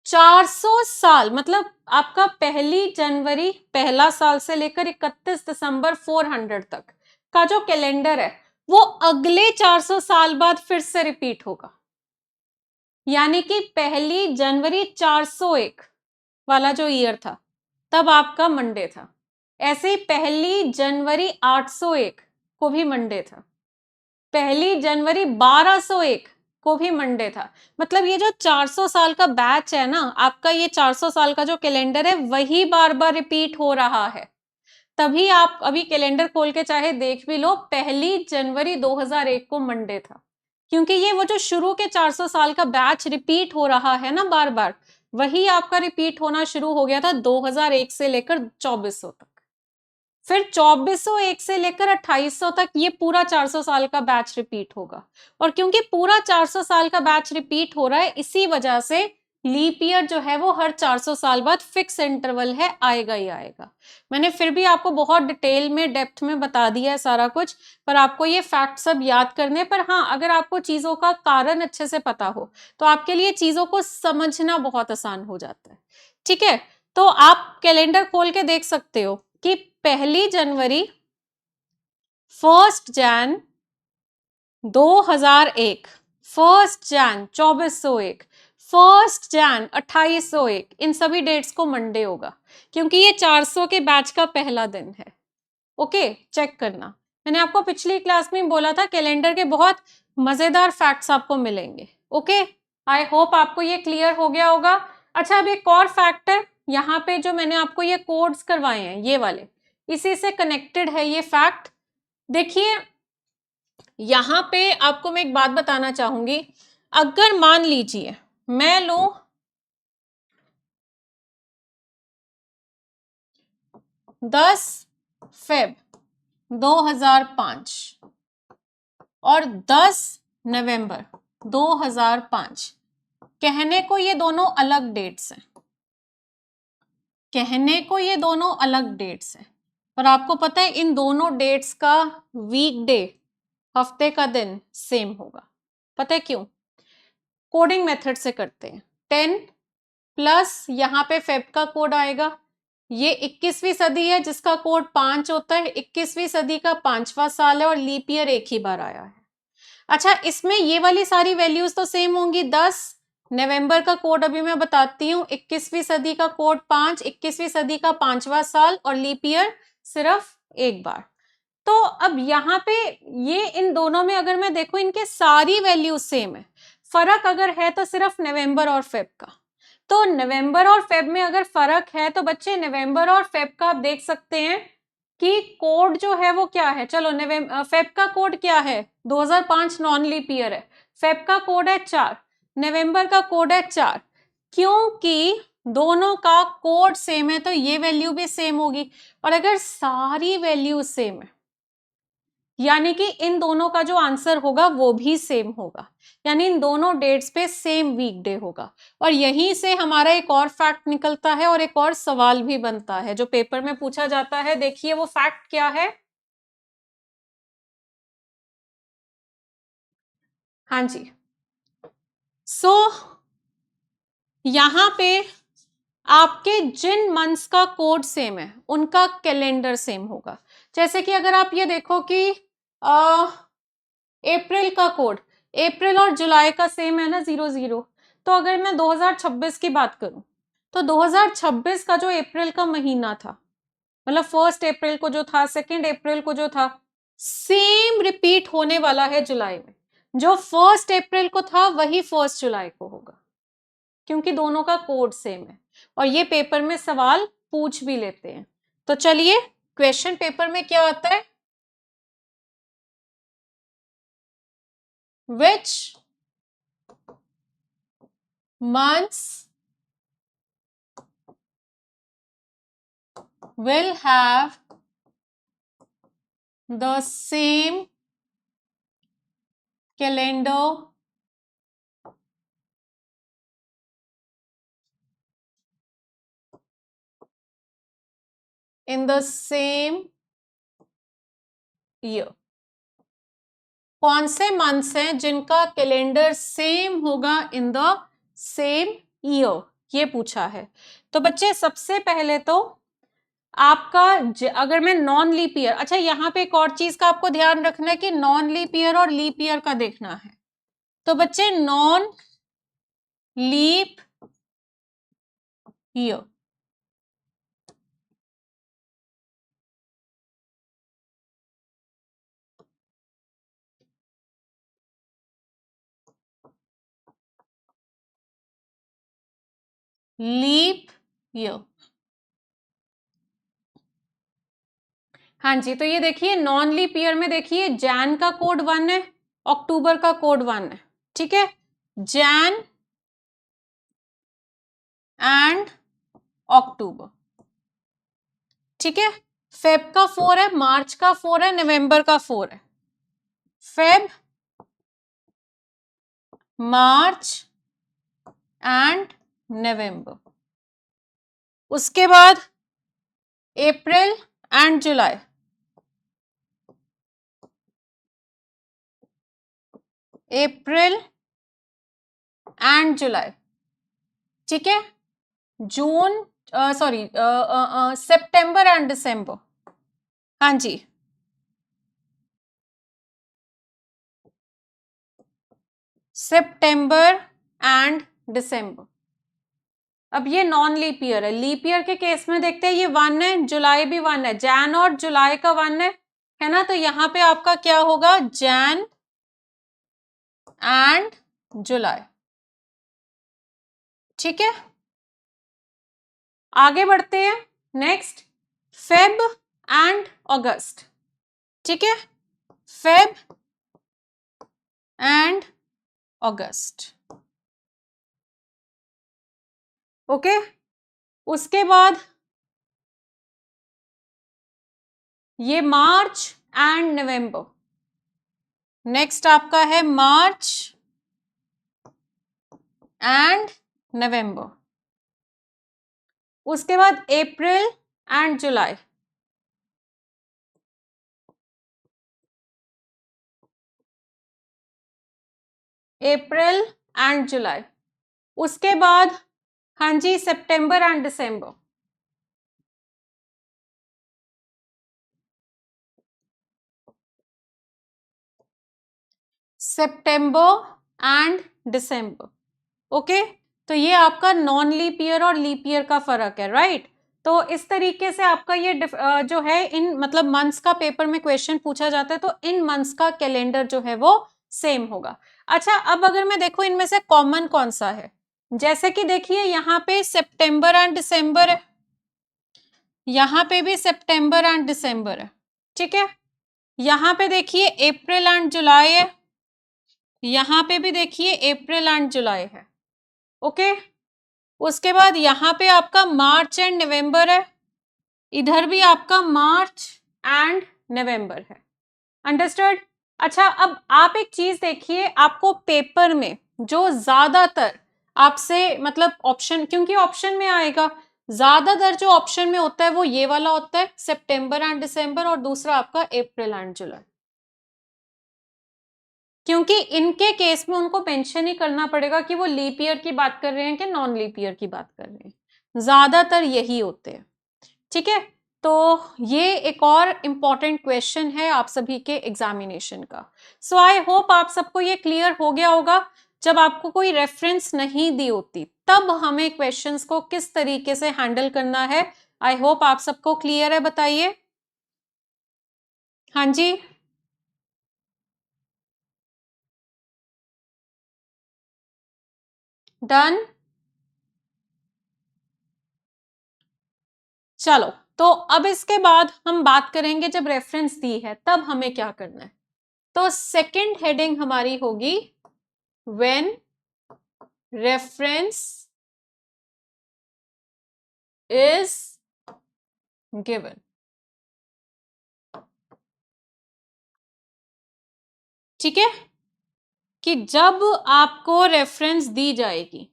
400 साल मतलब आपका 1 जनवरी पहला साल से लेकर 31 दिसंबर 400 तक का जो कैलेंडर है वो अगले 400 साल बाद फिर से रिपीट होगा, यानी कि 1 जनवरी 401 वाला जो ईयर था तब आपका मंडे था। ऐसे ही 1 जनवरी 801 को भी मंडे था, 1 जनवरी 1201 को भी मंडे था। मतलब ये जो 400 साल का बैच है ना आपका, ये 400 साल का जो कैलेंडर है वही बार बार रिपीट हो रहा है। तभी आप अभी कैलेंडर खोल के चाहे देख भी लो, 1 जनवरी 2001 को मंडे था, क्योंकि ये वो जो शुरू के 400 साल का बैच रिपीट हो रहा है ना बार बार, वही आपका रिपीट होना शुरू हो गया था 2001 से लेकर 2400 तक। फिर 2401 से लेकर 2800 तक ये पूरा 400 साल का बैच रिपीट होगा। और क्योंकि पूरा 400 साल का बैच रिपीट हो रहा है, इसी वजह से लीप ईयर जो है वो हर 400 साल बाद फिक्स इंटरवल है, आएगा ही आएगा। मैंने फिर भी आपको बहुत डिटेल में डेप्थ में बता दिया है सारा कुछ, पर आपको ये फैक्ट सब याद करने पर, हाँ अगर आपको चीजों का कारण अच्छे से पता हो तो आपके लिए चीजों को समझना बहुत आसान हो जाता है। ठीक है, तो आप कैलेंडर खोल के देख सकते हो कि 1 जनवरी 1 जैन 2001, 1 जैन 2401, 1 जैन 2801, इन सभी डेट्स को मंडे होगा क्योंकि ये 400 के बैच का पहला दिन है। ओके, चेक करना। मैंने आपको पिछली क्लास में बोला था कैलेंडर के बहुत मजेदार फैक्ट्स आपको मिलेंगे। ओके, आई होप आपको ये क्लियर हो गया होगा। अच्छा, अब एक और फैक्ट है, यहाँ पे जो मैंने आपको ये कोड्स करवाए हैं ये वाले, इसी से कनेक्टेड है ये फैक्ट। देखिए यहां पे आपको मैं एक बात बताना चाहूंगी, अगर मान लीजिए मैं लूं 10 फेब 2005 और 10 नवंबर 2005, कहने को ये दोनों अलग डेट्स हैं, कहने को ये दोनों अलग डेट्स हैं, पर आपको पता है इन दोनों डेट्स का वीकडे, हफ्ते का दिन सेम होगा। पता है क्यों? कोडिंग मेथड से करते हैं। 10 प्लस यहाँ पे फेब का कोड आएगा, ये 21वीं सदी है जिसका कोड 5 होता है, 21वीं सदी का 5वां साल है और लीप ईयर एक ही बार आया है। अच्छा, इसमें ये वाली सारी वैल्यूज तो सेम होंगी। 10 नवंबर का कोड अभी मैं बताती हूँ, 21वीं सदी का कोड 5, 21वीं सदी का 5वां साल और लीप ईयर सिर्फ एक बार। तो अब यहाँ पे ये इन दोनों में अगर मैं देखूं इनके सारी वैल्यूज सेम है, फर्क अगर है तो सिर्फ नवंबर और फेब का। तो नवंबर और फेब में अगर फर्क है तो बच्चे नवंबर और फेब का आप देख सकते हैं कि कोड जो है वो क्या है। चलो फेब का कोड क्या है, 2005 नॉन लीप ईयर है, फेब का कोड है 4, नवंबर का कोड है 4। क्योंकि दोनों का कोड सेम है तो ये वैल्यू भी सेम होगी। और अगर सारी वैल्यू सेम है यानी कि इन दोनों का जो आंसर होगा वो भी सेम होगा, यानी इन दोनों डेट्स पे सेम वीकडे होगा। और यहीं से हमारा एक और फैक्ट निकलता है और एक और सवाल भी बनता है जो पेपर में पूछा जाता है। देखिए वो फैक्ट क्या है। हाँ जी, सो यहां पे आपके जिन मंथ्स का कोड सेम है उनका कैलेंडर सेम होगा। जैसे कि अगर आप ये देखो कि अप्रैल का कोड, अप्रैल और जुलाई का सेम है ना, 00। तो अगर मैं 2026 की बात करूं तो 2026 का जो अप्रैल का महीना था, मतलब 1 अप्रैल को जो था, 2 अप्रैल को जो था, सेम रिपीट होने वाला है जुलाई में। जो 1 अप्रैल को था वही 1 जुलाई को होगा क्योंकि दोनों का कोड सेम है। और ये पेपर में सवाल पूछ भी लेते हैं। तो चलिए क्वेश्चन पेपर में क्या आता है, which months will have the same calendar in the same year। कौन से मंथ्स हैं जिनका कैलेंडर सेम होगा इन द सेम ईयर, ये पूछा है। तो बच्चे सबसे पहले तो आपका अगर मैं नॉन लीप ईयर, अच्छा यहाँ पे एक और चीज का आपको ध्यान रखना है कि नॉन लीप ईयर और लीप ईयर का देखना है। तो बच्चे non leap year, leap year, हाँ जी। तो ये देखिए नॉन लीप ईयर में देखिए जैन का कोड 1 है, अक्टूबर का कोड 1 है, ठीक है, जैन एंड अक्टूबर, ठीक है। फेब का 4 है, मार्च का 4 है, नवंबर का 4 है। Feb, March and November. उसके बाद अप्रैल एंड जुलाई, अप्रैल एंड जुलाई, ठीक है। जून, सॉरी, सितंबर एंड दिसंबर, हाँ जी, सितंबर एंड दिसंबर। अब ये नॉन लीप ईयर है। लीप ईयर के केस में देखते हैं ये 1 है, जुलाई भी 1 है, जैन और जुलाई का 1 है ना, तो यहां पे आपका क्या होगा, जैन एंड जुलाई। ठीक है, आगे बढ़ते हैं। Next Feb and August. ठीक है, फेब एंड अगस्त। ओके, उसके बाद ये मार्च एंड नवंबर। नेक्स्ट आपका है मार्च एंड नवंबर। उसके बाद अप्रैल एंड जुलाई। अप्रैल एंड जुलाई। उसके बाद हाँ जी सितंबर एंड दिसंबर। सितंबर एंड दिसंबर। ओके, तो ये आपका नॉन लीप ईयर और लीप ईयर का फर्क है, राइट। तो इस तरीके से आपका ये जो है इन मतलब मंथ्स का पेपर में क्वेश्चन पूछा जाता है, तो इन मंथ्स का कैलेंडर जो है वो सेम होगा। अच्छा, अब अगर मैं देखो इनमें से कॉमन कौन सा है, जैसे कि देखिए यहाँ पे सितंबर एंड दिसंबर है, यहाँ पे भी सितंबर एंड दिसंबर है। ठीक है, यहाँ पे देखिए अप्रैल एंड जुलाई है, यहाँ पे भी देखिए अप्रैल एंड जुलाई है। ओके, उसके बाद यहाँ पे आपका मार्च एंड नवंबर है, इधर भी आपका मार्च एंड नवंबर है। अंडरस्टूड। अच्छा, अब आप एक चीज देखिए, आपको पेपर में जो ज्यादातर आपसे मतलब ऑप्शन, क्योंकि ऑप्शन में आएगा, ज्यादातर जो ऑप्शन में होता है वो ये वाला होता है, सितंबर एंड दिसंबर, और दूसरा आपका अप्रैल एंड जुलाई, क्योंकि इनके केस में उनको मेंशन ही करना पड़ेगा कि वो लीप ईयर की बात कर रहे हैं कि नॉन लीप ईयर की बात कर रहे हैं, ज्यादातर यही होते हैं। ठीक है, तो ये एक और इम्पॉर्टेंट क्वेश्चन है आप सभी के एग्जामिनेशन का। सो आई होप आप सबको ये क्लियर हो गया होगा। जब आपको कोई रेफरेंस नहीं दी होती तब हमें क्वेश्चंस को किस तरीके से हैंडल करना है, आई होप आप सबको क्लियर है। बताइए। हाँ जी, डन। चलो, तो अब इसके बाद हम बात करेंगे जब रेफरेंस दी है तब हमें क्या करना है। तो सेकंड हेडिंग हमारी होगी व्हेन रेफरेंस इज गिवन। ठीक है, कि जब आपको रेफरेंस दी जाएगी,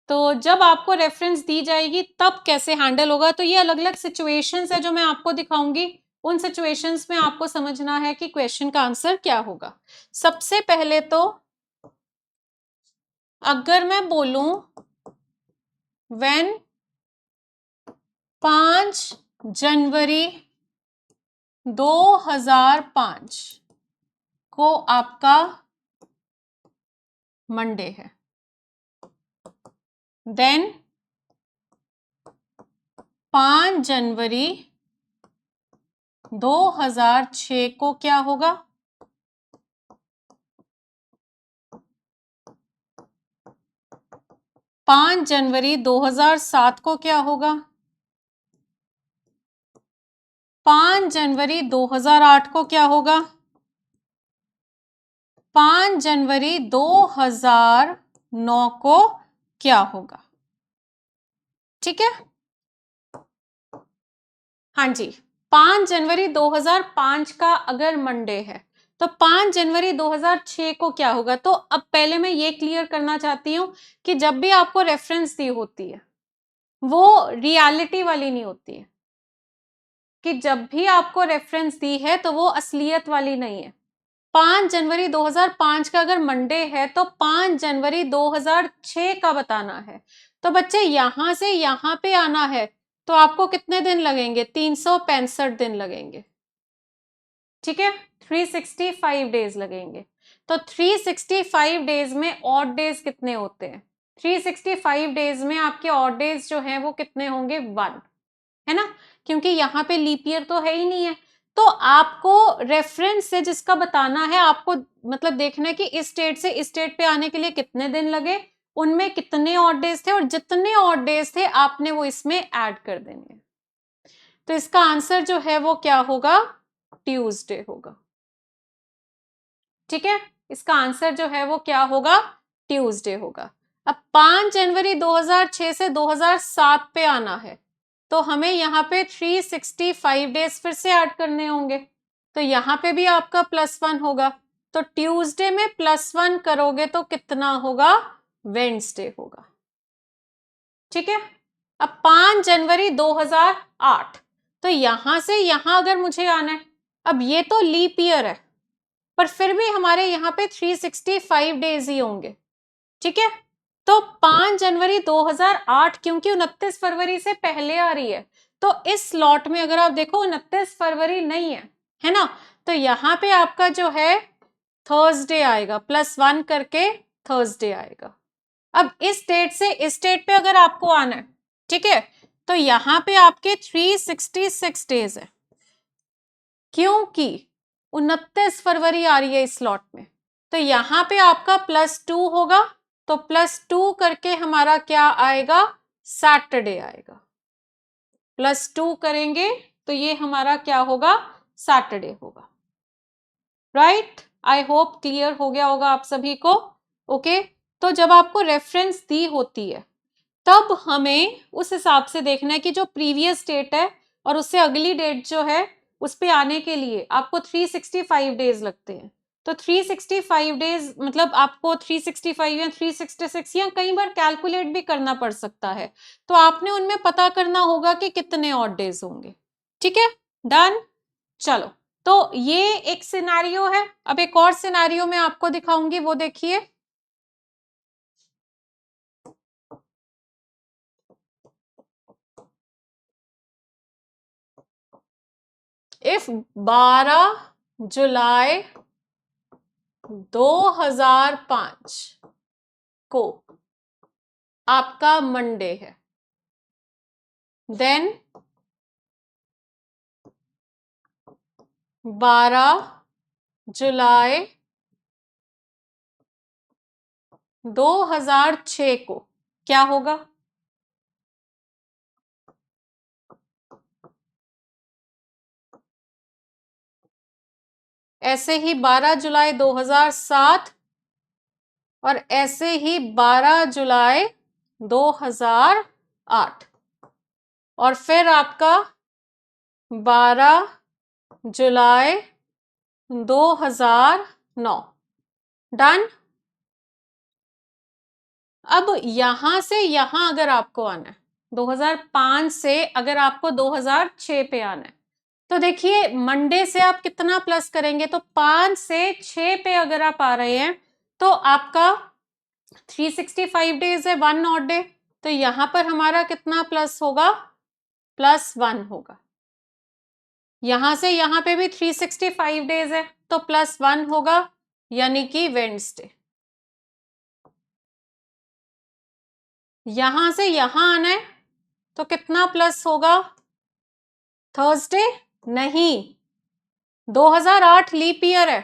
तो जब आपको रेफरेंस दी जाएगी तब कैसे हैंडल होगा, तो ये अलग अलग सिचुएशंस है जो मैं आपको दिखाऊंगी। उन सिचुएशंस में आपको समझना है कि क्वेश्चन का आंसर क्या होगा। सबसे पहले तो अगर मैं बोलूं व्हेन 5 जनवरी 2005 को आपका मंडे है, देन 5 जनवरी 2006 को क्या होगा, 5 जनवरी 2007 को क्या होगा, 5 जनवरी 2008 को क्या होगा, 5 जनवरी 2009 को क्या होगा। ठीक है, हाँ जी, 5 जनवरी 2005 का अगर मंडे है तो 5 जनवरी 2006 को क्या होगा। तो अब पहले मैं ये क्लियर करना चाहती हूं कि जब भी आपको रेफरेंस दी होती है वो रियलिटी वाली नहीं होती है, कि जब भी आपको रेफरेंस दी है तो वो असलियत वाली नहीं है। 5 जनवरी 2005 का अगर मंडे है तो 5 जनवरी 2006 का बताना है। तो बच्चे यहां से यहां पे आना है तो आपको कितने दिन लगेंगे, 365 दिन लगेंगे। ठीक है, 365 डेज लगेंगे। तो 365 डेज में ऑड डेज कितने होते हैं, 365 डेज में आपके ऑड डेज जो हैं वो कितने होंगे? 1, है ना, क्योंकि यहाँ पे लीप ईयर तो है ही नहीं है। तो आपको रेफरेंस से जिसका बताना है, आपको मतलब देखना है कि इस स्टेट से इस स्टेट पे आने के लिए कितने दिन लगे, उनमें कितने ऑड डेज थे, और जितने ऑड डेज थे आपने वो इसमें ऐड कर देने हैं। तो इसका आंसर जो है वो क्या होगा? ट्यूसडे होगा। ठीक है, इसका आंसर जो है वो क्या होगा? ट्यूसडे होगा। अब 5 जनवरी 2006 से 2007 पे आना है, तो हमें यहाँ पे 365 डेज फिर से ऐड करने होंगे, तो यहाँ पे भी आपका +1 होगा। तो ट्यूसडे में +1 करोगे तो कितना होगा? वेडनेसडे होगा। ठीक है, अब 5 जनवरी 2008, तो यहां से यहां अगर मुझे आना है, अब ये तो लीप ईयर है, पर फिर भी हमारे यहाँ पे 365 डेज ही होंगे। ठीक है, तो 5 जनवरी 2008 क्योंकि 29 फरवरी से पहले आ रही है, तो इस स्लॉट में अगर आप देखो 29 फरवरी नहीं है ना, तो यहाँ पे आपका जो है थर्सडे आएगा, +1 करके थर्सडे आएगा। अब इस डेट से इस डेट पे अगर आपको आना है, ठीक है, तो यहाँ पे आपके 366 डेज है, क्योंकि 29 फरवरी आ रही है इस स्लॉट में, तो यहाँ पे आपका +2 होगा, तो +2 करके हमारा क्या आएगा? सैटरडे आएगा। +2 करेंगे तो ये हमारा क्या होगा? सैटरडे होगा। राइट, आई होप क्लियर हो गया होगा आप सभी को। ओके, तो जब आपको रेफरेंस दी होती है तब हमें उस हिसाब से देखना है कि जो प्रीवियस डेट है और उससे अगली डेट जो है उस पे आने के लिए आपको 365 डेज लगते हैं। तो 365 डेज मतलब आपको 365 या 366 या कई बार कैलकुलेट भी करना पड़ सकता है, तो आपने उनमें पता करना होगा कि कितने ऑड डेज होंगे। ठीक है, डन। चलो, तो ये एक सिनेरियो है। अब एक और सिनेरियो मैं आपको दिखाऊंगी, वो देखिए। इफ 12 जुलाई 2005 को आपका मंडे है, देन 12 जुलाई 2006 को क्या होगा? ऐसे ही 12 जुलाई 2007 और ऐसे ही 12 जुलाई 2008 और फिर आपका 12 जुलाई 2009। डन। अब यहां से यहां अगर आपको आना है, 2005 से अगर आपको 2006 पे आना है, तो देखिए मंडे से आप कितना प्लस करेंगे, तो 5 से 6 पे अगर आप आ रहे हैं तो आपका 365 डेज है, 1 ऑड डे, तो यहां पर हमारा कितना प्लस होगा? +1 होगा। यहां से यहां पे भी 365 डेज है, तो +1 होगा, यानी कि वेडनेसडे। यहां से यहां आना है तो कितना प्लस होगा? थर्सडे नहीं, 2008 लीप ईयर है।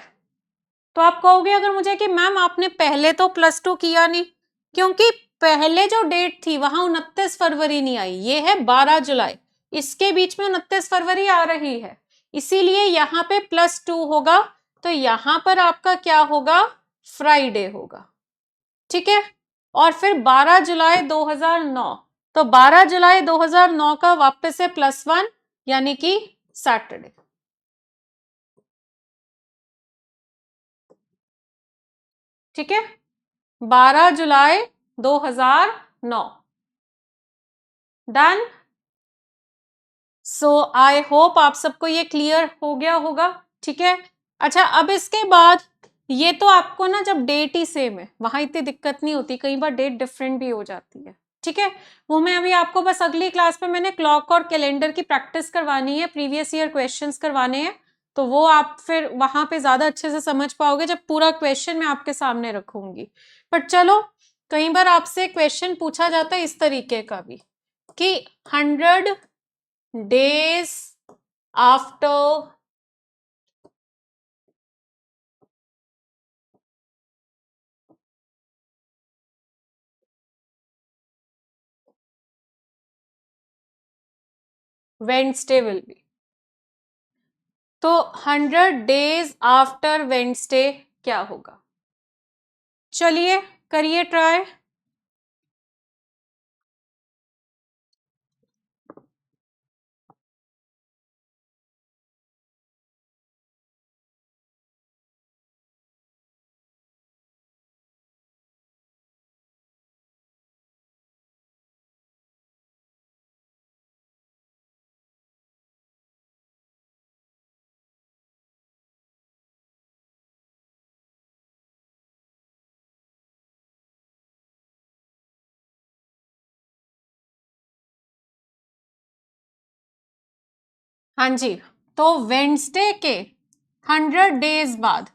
तो आप कहोगे अगर मुझे कि मैम आपने पहले तो +2 किया नहीं, क्योंकि पहले जो डेट थी वहां 29 फरवरी नहीं आई, ये है 12 जुलाई, इसके बीच में 29 फरवरी आ रही है, इसीलिए यहाँ पे +2 होगा, तो यहां पर आपका क्या होगा? फ्राइडे होगा। ठीक है, और फिर 12 जुलाई 2009, तो 12 जुलाई 2009 का वापस से +1, यानी कि सैटरडे। ठीक है, 12 जुलाई 2009। डन। सो आई होप आप सबको ये क्लियर हो गया होगा। ठीक है, अच्छा अब इसके बाद ये तो आपको ना जब डेट ही सेम है वहां इतनी दिक्कत नहीं होती, कई बार डेट डिफरेंट भी हो जाती है। ठीक है, वो मैं अभी आपको बस अगली क्लास में मैंने क्लॉक और कैलेंडर की प्रैक्टिस करवानी है, प्रीवियस ईयर क्वेश्चंस करवाने हैं, तो वो आप फिर वहां पे ज्यादा अच्छे से समझ पाओगे जब पूरा क्वेश्चन मैं आपके सामने रखूंगी। पर चलो कई बार आपसे क्वेश्चन पूछा जाता है इस तरीके का भी कि 100 days after Wednesday will be, तो 100 days आफ्टर वेडनेसडे क्या होगा? चलिए करिए ट्राई। हाँ जी, तो वेडनेसडे के 100 days बाद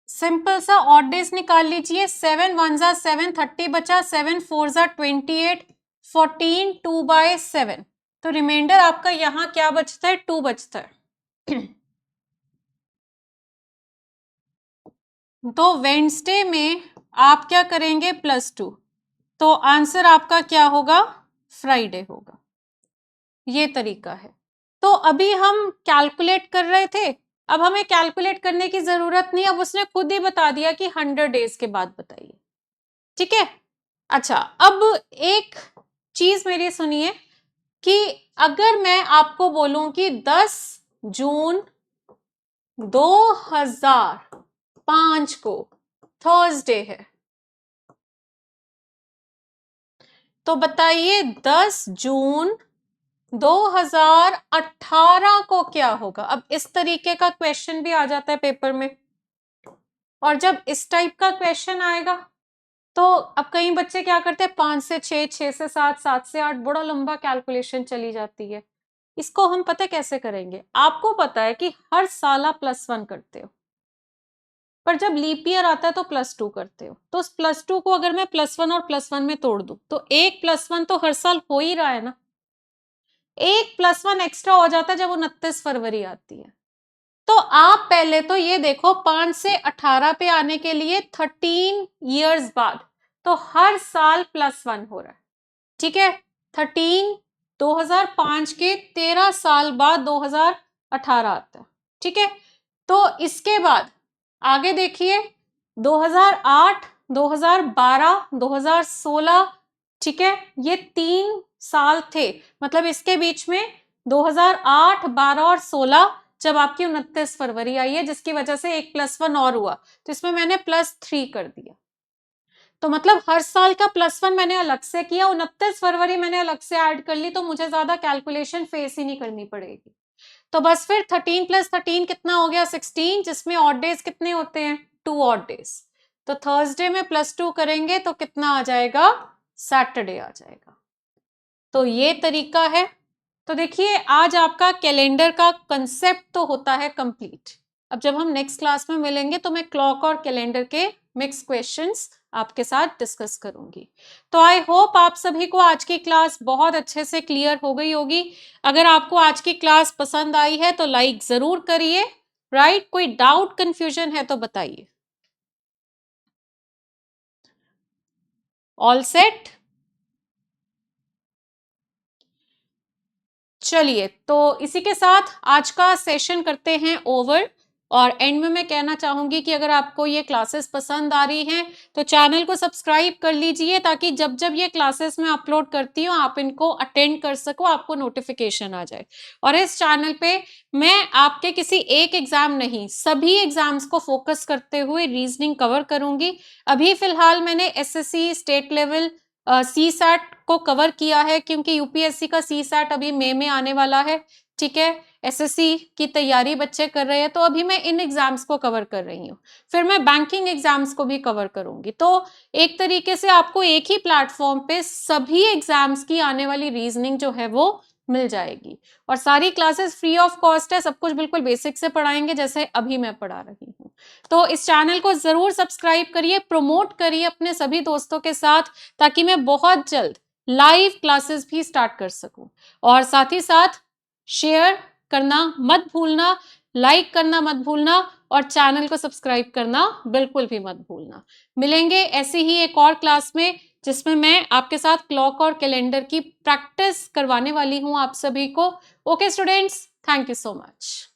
सिंपल सा ऑड डेज निकाल लीजिए। 7 1 जा 7, 30 बचा, 7 4 जा 28, 14 2/7, तो रिमाइंडर आपका यहाँ क्या बचता है? 2 बचता है। तो वेडनेसडे में आप क्या करेंगे? +2, तो आंसर आपका क्या होगा? फ्राइडे होगा। ये तरीका है। तो अभी हम कैलकुलेट कर रहे थे, अब हमें कैलकुलेट करने की जरूरत नहीं, अब उसने खुद ही बता दिया कि 100 डेज के बाद बताइए। ठीक है, अच्छा अब एक चीज मेरी सुनिए कि अगर मैं आपको बोलूं कि 10 जून 2005 को थर्सडे है, तो बताइए 10 जून 2018 को क्या होगा? अब इस तरीके का क्वेश्चन भी आ जाता है पेपर में, और जब इस टाइप का क्वेश्चन आएगा तो अब कई बच्चे क्या करते हैं, 5 से 6, 6 से 7, 7 से 8, बड़ा लंबा कैलकुलेशन चली जाती है। इसको हम पता कैसे करेंगे? आपको पता है कि हर साल आप +1 करते हो, पर जब लीप ईयर आता है तो +2 करते हो, तो उस +2 को अगर मैं +1 और +1 में तोड़ दूं तो एक +1 तो हर साल हो ही रहा है ना, एक +1 एक्स्ट्रा हो जाता है जब 29 फरवरी आती है। तो आप पहले तो ये देखो, 5 से 18 पे आने के लिए 13 इयर्स बाद, तो हर साल +1 हो रहा है। ठीक है, 13 2005 के 13 साल बाद 2018 आता है। ठीक है, तो इसके बाद आगे देखिए 2008, 2012, 2016, ठीक है, ये 3 साल थे, मतलब इसके बीच में 2008, 12 और 16 जब आपकी 29 फरवरी आई है, जिसकी वजह से एक +1 और हुआ, तो इसमें मैंने +3 कर दिया। तो मतलब हर साल का +1 मैंने अलग से किया, 29 फरवरी मैंने अलग से ऐड कर ली, तो मुझे ज्यादा कैलकुलेशन फेस ही नहीं करनी पड़ेगी। तो बस फिर 13 + 13 कितना हो गया? 16, जिसमें ऑड डेज कितने होते हैं? 2 ऑड डेज। तो थर्सडे में +2 करेंगे तो कितना आ जाएगा? सैटरडे आ जाएगा। तो ये तरीका है। तो देखिए आज आपका कैलेंडर का कंसेप्ट तो होता है कंप्लीट। अब जब हम नेक्स्ट क्लास में मिलेंगे तो मैं क्लॉक और कैलेंडर के मिक्स क्वेश्चंस आपके साथ डिस्कस करूंगी। तो आई होप आप सभी को आज की क्लास बहुत अच्छे से क्लियर हो गई होगी। अगर आपको आज की क्लास पसंद आई है तो लाइक जरूर करिए, राइट? कोई डाउट कंफ्यूजन है तो बताइए। All set? चलिए, तो इसी के साथ आज का सेशन करते हैं ओवर, और एंड में मैं कहना चाहूंगी कि अगर आपको ये क्लासेस पसंद आ रही हैं तो चैनल को सब्सक्राइब कर लीजिए, ताकि जब जब ये क्लासेस मैं अपलोड करती हूँ आप इनको अटेंड कर सको, आपको नोटिफिकेशन आ जाए। और इस चैनल पे मैं आपके किसी एक एग्जाम नहीं, सभी एग्जाम्स को फोकस करते हुए रीजनिंग कवर करूंगी। अभी फिलहाल मैंने SSC state level C SAT को कवर किया है, क्योंकि यूपीएससी का सी सैट अभी मई में आने वाला है। ठीक है, एसएससी की तैयारी बच्चे कर रहे हैं, तो अभी मैं इन एग्जाम्स को कवर कर रही हूँ। फिर मैं बैंकिंग एग्जाम्स को भी कवर करूंगी। तो एक तरीके से आपको एक ही प्लेटफॉर्म पे सभी एग्जाम्स की आने वाली रीजनिंग जो है वो मिल जाएगी। और सारी क्लासेस फ्री ऑफ कॉस्ट है, सब कुछ बिल्कुल बेसिक से पढ़ाएंगे जैसे अभी मैं पढ़ा रही हूँ। तो इस चैनल को जरूर सब्सक्राइब करिए, प्रमोट करिए अपने सभी दोस्तों के साथ, ताकि मैं बहुत जल्द लाइव क्लासेस भी स्टार्ट कर सकूं। और साथ ही साथ शेयर करना मत भूलना, लाइक करना मत भूलना और चैनल को सब्सक्राइब करना बिल्कुल भी मत भूलना। मिलेंगे ऐसी ही एक और क्लास में, जिसमें मैं आपके साथ क्लॉक और कैलेंडर की प्रैक्टिस करवाने वाली हूं आप सभी को। Okay students, thank you so much.